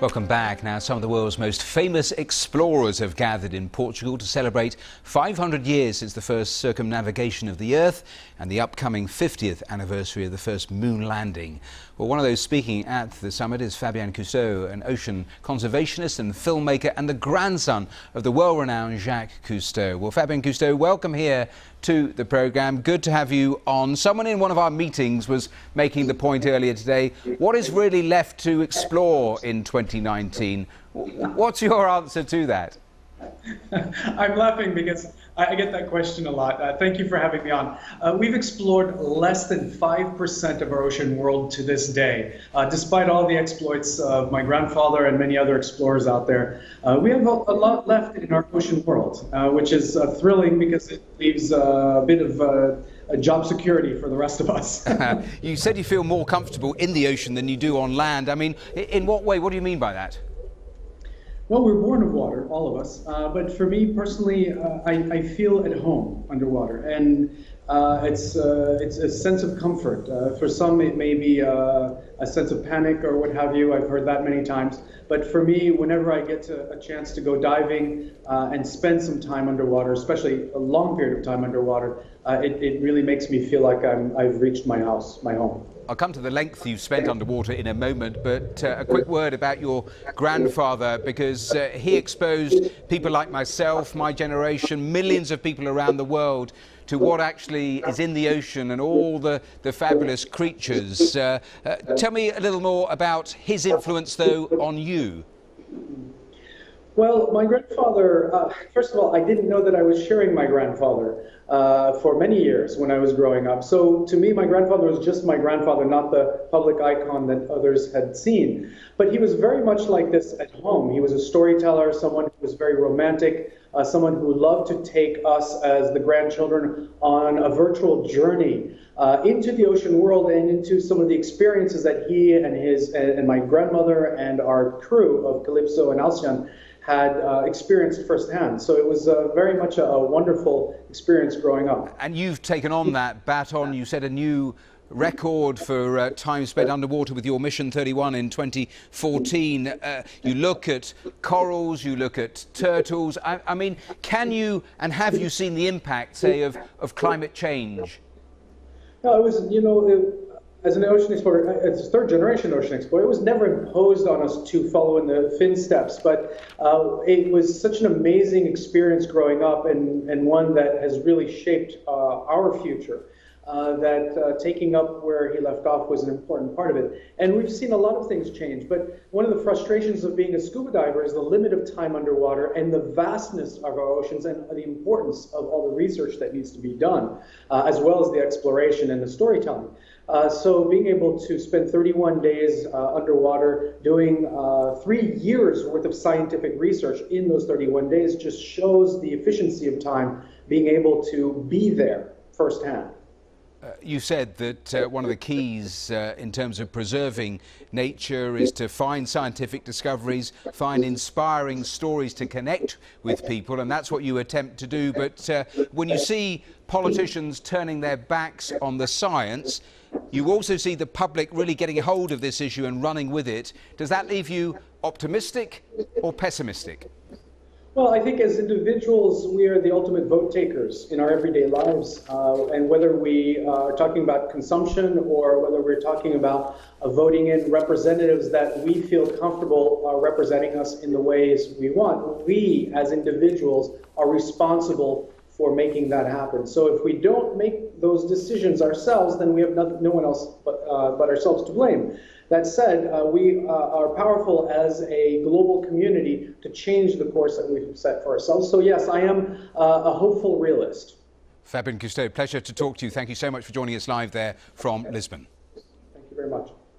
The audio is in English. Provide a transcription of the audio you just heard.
Welcome back. Now, some of the world's most famous explorers have gathered in Portugal to celebrate 500 years since the first circumnavigation of the Earth and the upcoming 50th anniversary of the first moon landing. Well, one of those speaking at the summit is Fabien Cousteau, an ocean conservationist and filmmaker and the grandson of the world-renowned Jacques Cousteau. Well, Fabien Cousteau, welcome here to the programme. Good to have you on. Someone in one of our meetings was making the point earlier today, what is really left to explore in 2019? What's your answer to that? I'm laughing because I get that question a lot. Thank you for having me on. We've explored less than 5% of our ocean world to this day. Despite all the exploits of my grandfather and many other explorers out there, we have a lot left in our ocean world, which is thrilling because it leaves a bit of a job security for the rest of us. You said you feel more comfortable in the ocean than you do on land. I mean, in what way? What do you mean by that? Well, we're born of water, all of us. But for me personally, I feel at home underwater, and it's a sense of comfort. For some, it may be a sense of panic or what have you. I've heard that many times. But for me, whenever I get a chance to go diving and spend some time underwater, especially a long period of time underwater, it really makes me feel like I've reached my house, my home. I'll come to the length you've spent underwater in a moment, but a quick word about your grandfather, because he exposed people like myself, my generation, millions of people around the world to what actually is in the ocean and all the fabulous creatures. Tell me a little more about his influence, though, on you. Well, my grandfather, first of all, I didn't know that I was sharing my grandfather for many years when I was growing up. So to me, my grandfather was just my grandfather, not the public icon that others had seen. But he was very much like this at home. He was a storyteller, someone who was very romantic, someone who loved to take us as the grandchildren on a virtual journey into the ocean world and into some of the experiences that he and my grandmother and our crew of Calypso and Alcyon had experienced firsthand. So it was very much a wonderful experience growing up. And you've taken on that baton. You set a new record for time spent underwater with your Mission 31 in 2014. You look at corals, you look at turtles. I mean, can you and have you seen the impact, say, of climate change? No, it was, as an ocean explorer, as a third-generation ocean explorer, it was never imposed on us to follow in the Finn steps, but it was such an amazing experience growing up and one that has really shaped our future. That taking up where he left off was an important part of it. And we've seen a lot of things change, but one of the frustrations of being a scuba diver is the limit of time underwater and the vastness of our oceans and the importance of all the research that needs to be done, as well as the exploration and the storytelling. So being able to spend 31 days underwater doing 3 years worth of scientific research in those 31 days just shows the efficiency of time being able to be there firsthand. You said that one of the keys in terms of preserving nature is to find scientific discoveries, find inspiring stories to connect with people, and that's what you attempt to do. But when you see politicians turning their backs on the science, you also see the public really getting a hold of this issue and running with it. Does that leave you optimistic or pessimistic? Well, I think as individuals, we are the ultimate vote takers in our everyday lives. And whether we are talking about consumption or whether we're talking about voting in representatives that we feel comfortable representing us in the ways we want, we as individuals are responsible for making that happen. So if we don't make those decisions ourselves, then we have no one else but ourselves to blame. That said, we are powerful as a global community to change the course that we've set for ourselves. So yes, I am a hopeful realist. Fabien Cousteau, pleasure to talk to you. Thank you so much for joining us live there from Lisbon.